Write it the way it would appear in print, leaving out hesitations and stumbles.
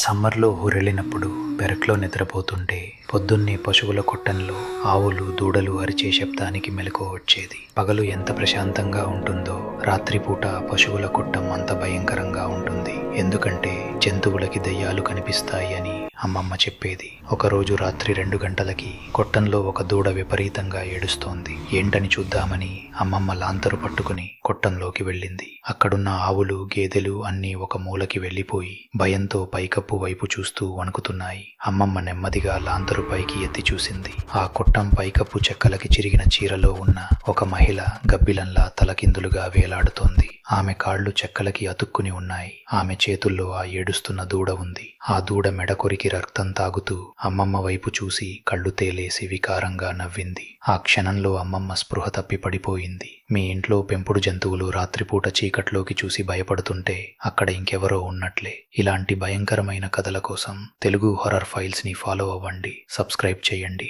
సమ్మర్లో ఊరెళ్ళినప్పుడు పెరట్లో నిద్రపోతుంటే పొద్దున్నే పశువుల కొట్టంలో ఆవులు దూడలు అరిచే శబ్దానికి మెలకువ వచ్చేది. పగలు ఎంత ప్రశాంతంగా ఉంటుందో రాత్రిపూట పశువుల కొట్టం అంత భయంకరంగా ఉంటుంది. ఎందుకంటే జంతువులకి దయ్యాలు కనిపిస్తాయి అని అమ్మమ్మ చెప్పేది. ఒకరోజు రాత్రి 2 గంటలకి కొట్టంలో ఒక దూడ విపరీతంగా ఏడుస్తోంది. ఏంటని చూద్దామని అమ్మమ్మ లాంతరు పట్టుకుని కొట్టంలోకి వెళ్ళింది. అక్కడున్న ఆవులు గేదెలు అన్నీ ఒక మూలకి వెళ్ళిపోయి భయంతో పైకప్పు వైపు చూస్తూ వణుకుతున్నాయి. అమ్మమ్మ నెమ్మదిగా లాంతరు పైకి ఎత్తి చూసింది. ఆ కొట్టం పైకప్పు చెక్కలకి చిరిగిన చీరలో ఉన్న ఒక మహిళ గబ్బిలంలా తలకిందులుగా వేలాడుతోంది. ఆమె కాళ్ళు చెక్కలకి అతుక్కుని ఉన్నాయి. ఆమె చేతుల్లో ఆ ఏడుస్తున్న దూడ ఉంది. ఆ దూడ మెడ కొరికి రక్తం తాగుతూ అమ్మమ్మ వైపు చూసి కళ్ళు తేలేసి వికారంగా నవ్వింది. ఆ క్షణంలో అమ్మమ్మ స్పృహ తప్పి పడిపోయింది. మీ ఇంట్లో పెంపుడు జంతువులు రాత్రిపూట చీకట్లోకి చూసి భయపడుతుంటే అక్కడ ఇంకెవరో ఉన్నట్లే. ఇలాంటి భయంకరమైన కథల కోసం తెలుగు హారర్ ఫైల్స్ని ఫాలో అవ్వండి, సబ్స్క్రైబ్ చేయండి.